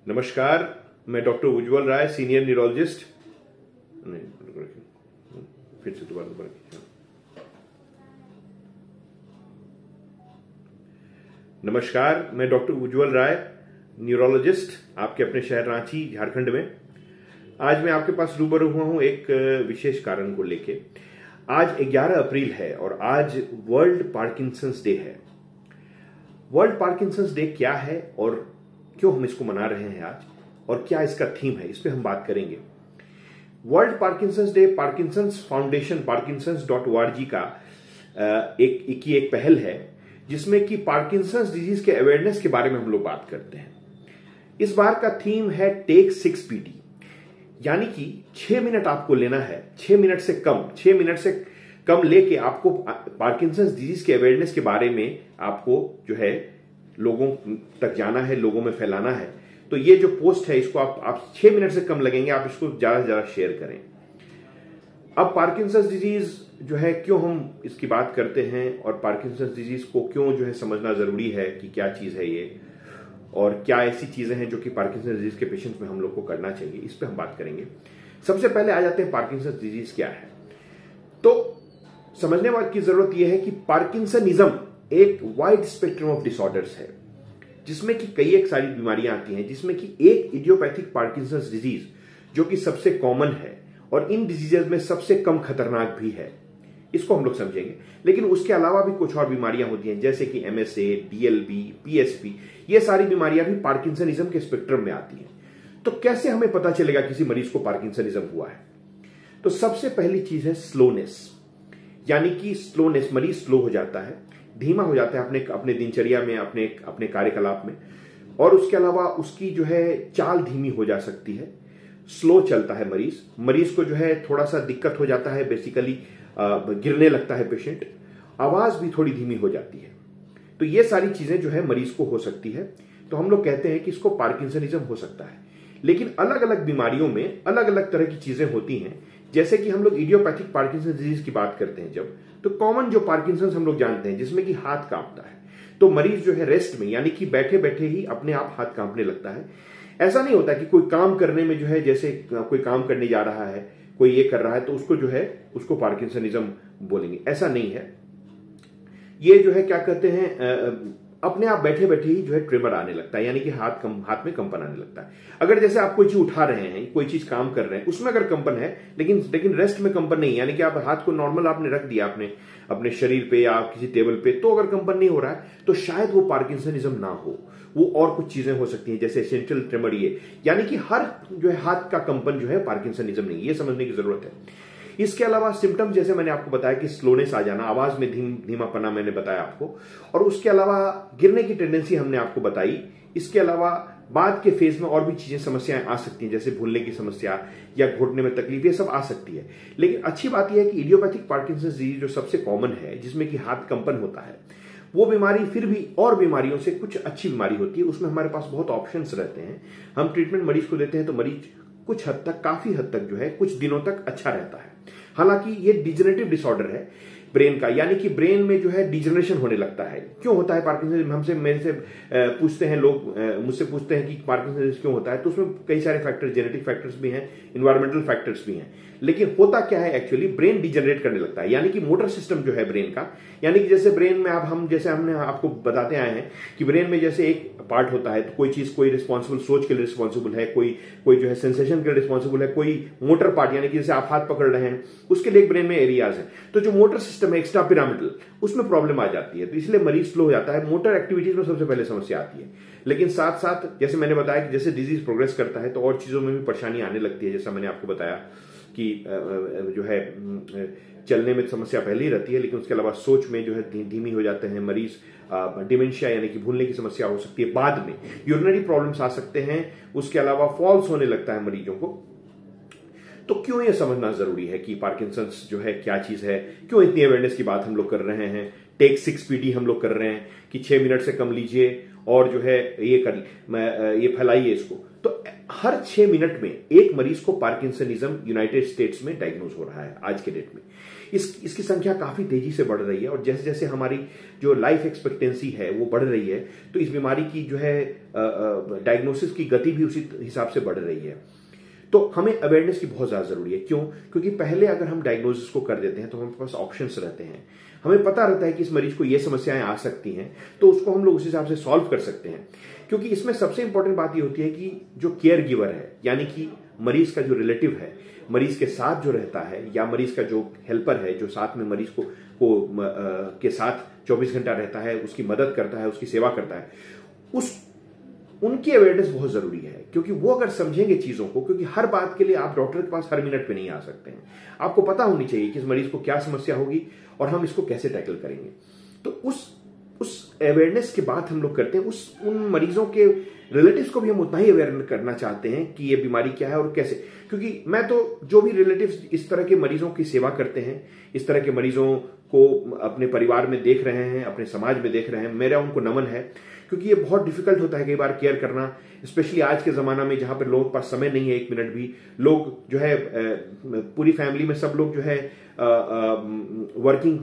नमस्कार, मैं डॉक्टर उज्ज्वल राय, senior neurologist. फिर से दोबारा नमस्कार, मैं डॉक्टर उज्ज्वल राय, न्यूरोलॉजिस्ट, आपके अपने शहर रांची, झारखंड में। आज मैं आपके पास रूबरू हुआ हूं एक विशेष कारण को लेके। आज 11 अप्रैल है और आज वर्ल्ड पार्किंसंस डे है। वर्ल्ड पार्किंसंस डे क्या है और क्यों हम इसको मना रहे हैं आज, और क्या इसका थीम है, इस पे हम बात करेंगे। World Parkinson's day Parkinson's foundation parkinsons.org का एक पहल है, जिसमें कि पार्किंसंस डिजीज के अवेयरनेस के बारे में हम लोग बात करते हैं। इस बार का थीम है टेक 6 PD, यानी कि 6 मिनट आपको लेना है, 6 मिनट से कम लेके आपको पार्किंसंस डिजीज के अवेयरनेस के बारे में आपको जो है लोगों तक जाना है, लोगों में फैलाना है। तो ये जो पोस्ट है, इसको आप 6 मिनट से कम लगेंगे, आप इसको ज्यादा से ज्यादा शेयर करें। अब पार्किंसंस डिजीज जो है, क्यों हम इसकी बात करते हैं और पार्किंसंस डिजीज को क्यों जो है समझना जरूरी है कि क्या चीज है ये, और क्या ऐसी चीजें हैं जो कि पार्किंसंस डिजीज के पेशेंट्स में हम लोग को करना चाहिए, इस पे हम बात करेंगे। सबसे पहले आ जाते हैं पार्किंसंस डिजीज क्या है। तो समझने वाली की जरूरत यह है कि पार्किंसनिज्म एक वाइड स्पेक्ट्रम ऑफ डिसऑर्डर्स है, जिसमें कि कई एक सारी बीमारियां आती हैं, जिसमें कि एक इडियोपैथिक पार्किंसंस डिजीज जो कि सबसे कॉमन है और इन डिजीजेज में सबसे कम खतरनाक भी है, इसको हम लोग समझेंगे। लेकिन उसके अलावा भी कुछ और बीमारियां होती हैं, जैसे कि MSA, DLB, PSP, ये सारी बीमारियां भी पार्किंसनिज्म के स्पेक्ट्रम में आती हैं। तो कैसे हमें पता चलेगा किसी मरीज को पार्किंसनिज्म हुआ है? तो सबसे पहली चीज है स्लोनेस, यानी कि स्लोनेस, मरीज स्लो हो जाता है, धीमा हो जाता है अपने दिनचर्या में, अपने कार्यकलाप में, और उसके अलावा उसकी जो है चाल धीमी हो जा सकती है, स्लो चलता है मरीज को जो है थोड़ा सा दिक्कत हो जाता है, बेसिकली गिरने लगता है पेशेंट, आवाज भी थोड़ी धीमी हो जाती है। तो ये सारी चीजें जो है मरीज को हो सकती है। तो हम लोग कहते हैं कि इसको पार्किंसनिज्म हो सकता है। लेकिन अलग अलग बीमारियों में अलग अलग तरह की चीजें होती हैं। जैसे कि हम लोग इडियोपैथिक पार्किंसंस डिजीज की बात करते हैं जब, तो कॉमन जो पार्किंसंस हम लोग जानते हैं, जिसमें कि हाथ कांपता है, तो मरीज जो है रेस्ट में, यानी कि बैठे बैठे ही अपने आप हाथ कांपने लगता है। ऐसा नहीं होता कि कोई काम करने में जो है, जैसे कोई काम करने जा रहा है, कोई ये कर रहा है, तो उसको जो है उसको पार्किंसनिज्म बोलेंगे, ऐसा नहीं है। ये जो है क्या कहते हैं, अपने आप बैठे बैठे ही जो है ट्रेमर आने लगता है, यानी कि हाथ में कंपन आने लगता है। अगर जैसे आप कोई चीज उठा रहे हैं, कोई चीज काम कर रहे हैं, उसमें अगर कंपन है, लेकिन रेस्ट में कंपन नहीं, यानी कि आप हाथ को नॉर्मल आपने रख दिया अपने शरीर पे या किसी टेबल पे, तो अगर कंपन नहीं हो रहा है, तो शायद वो पार्किंसनिज्म ना हो, वो और कुछ चीजें हो सकती हैं, जैसे एसेंशियल ट्रेमर। ये यानी कि हर जो है हाथ का कंपन जो है पार्किंसनिज्म नहीं, ये समझने की जरूरत है। इसके अलावा सिम्टम्स, जैसे मैंने आपको बताया कि स्लोनेस आ जाना, आवाज में धीमापना मैंने बताया आपको, और उसके अलावा गिरने की टेंडेंसी हमने आपको बताई। इसके अलावा बाद के फेज में और भी चीजें, समस्याएं आ सकती हैं, जैसे भूलने की समस्या या घुटने में तकलीफ, ये सब आ सकती है। लेकिन अच्छी बात यह है कि इडियोपैथिक पार्किंसंस डिजीज जो सबसे कॉमन है, जिसमें कि हाथ कंपन होता है, वो बीमारी फिर भी और बीमारियों से कुछ अच्छी बीमारी होती है। उसमें हमारे पास बहुत ऑप्शंस रहते हैं। हम ट्रीटमेंट मरीज को देते हैं तो मरीज कुछ हद तक, काफी हद तक जो है कुछ दिनों तक अच्छा रहता है। हालांकि ये डिजेनरेटिव डिसऑर्डर है ब्रेन का, यानी कि ब्रेन में जो है डिजेनरेशन होने लगता है। क्यों होता है पार्किंसंस? मेरे से पूछते हैं लोग, मुझसे पूछते हैं कि पार्किंसंस क्यों होता है, तो उसमें कई सारे फैक्टर्स, जेनेटिक फैक्टर्स भी हैं, इन्वायरमेंटल फैक्टर्स भी हैं। लेकिन होता क्या है एक्चुअली, ब्रेन डिजेनरेट करने लगता है, यानी कि मोटर सिस्टम जो है ब्रेन का, यानी कि जैसे ब्रेन में जैसे हमने आपको बताते आए हैं कि ब्रेन में जैसे एक पार्ट होता है, तो कोई चीज, कोई रिस्पॉन्सिबल सोच के लिए रिस्पॉन्सिबल है, कोई जो है सेंसेशन के लिए रिस्पॉन्सिबल है, कोई मोटर पार्ट, यानी कि जैसे आप हाथ पकड़ रहे हैं, उसके लिए एक ब्रेन में एरियाज है। तो जो मोटर सिस्टम है एक्स्ट्रा पिरामिडल, उसमें प्रॉब्लम आ जाती है, तो इसलिए मरीज स्लो हो जाता है। मोटर एक्टिविटीज में सबसे पहले समस्या आती है। लेकिन साथ साथ, जैसे मैंने बताया कि जैसे डिजीज प्रोग्रेस करता है तो और चीजों में भी परेशानी आने लगती है। जैसा मैंने आपको बताया कि जो है चलने में समस्या पहले ही रहती है, लेकिन उसके अलावा सोच में जो है धीमी हो जाते हैं मरीज। डिमेंशिया, यानी कि भूलने की समस्या हो सकती है बाद में, यूरिनरी प्रॉब्लम्स आ सकते हैं, उसके अलावा फॉल्स होने लगता है मरीजों को। तो क्यों ये समझना जरूरी है कि पार्किंसंस जो है क्या चीज है, क्यों इतनी अवेयरनेस की बात हम लोग कर रहे हैं। टेक 6 PD हम लोग कर रहे हैं कि 6 मिनट से कम लीजिए और जो है ये फैलाइए इसको। तो हर 6 मिनट में एक मरीज को पार्किंसनिज्म यूनाइटेड स्टेट्स में डायग्नोज हो रहा है आज के डेट में। इसकी संख्या काफी तेजी से बढ़ रही है और जैसे जैसे हमारी जो लाइफ एक्सपेक्टेंसी है वो बढ़ रही है तो इस बीमारी की जो है डायग्नोसिस की गति भी उसी हिसाब से बढ़ रही है। तो हमें अवेयरनेस की बहुत ज्यादा जरूरी है। क्यों? क्योंकि पहले अगर हम डायग्नोसिस को कर देते हैं तो हमारे पास ऑप्शंस रहते हैं, हमें पता रहता है कि इस मरीज को ये समस्याएं आ सकती हैं, तो उसको हम लोग उस हिसाब से सॉल्व कर सकते हैं। क्योंकि इसमें सबसे इंपॉर्टेंट बात ये होती है कि जो केयर गिवर है, यानी कि मरीज का जो रिलेटिव है, मरीज के साथ जो रहता है, या मरीज का जो हेल्पर है जो साथ में मरीज को के साथ 24 घंटा रहता है, उसकी मदद करता है, उसकी सेवा करता है, उनकी अवेयरनेस बहुत जरूरी है। क्योंकि वो अगर समझेंगे चीजों को, क्योंकि हर बात के लिए आप डॉक्टर के पास हर मिनट पे नहीं आ सकते हैं, आपको पता होनी चाहिए कि इस मरीज को क्या समस्या होगी और हम इसको कैसे टैकल करेंगे। तो उस अवेयरनेस के बाद हम लोग करते हैं उन मरीजों के रिलेटिव्स को भी हम उतना ही अवेयर करना चाहते हैं कि ये बीमारी क्या है और कैसे। क्योंकि मैं तो जो भी रिलेटिव्स इस तरह के मरीजों की सेवा करते हैं, इस तरह के मरीजों को अपने परिवार में देख रहे हैं, अपने समाज में देख रहे हैं, मेरा उनको नमन है। क्योंकि ये बहुत डिफिकल्ट होता है कई बार केयर करना, स्पेशली आज के जमाना में जहां पर लोगों के पास समय नहीं है एक मिनट भी। लोग जो है पूरी फैमिली में सब लोग जो है वर्किंग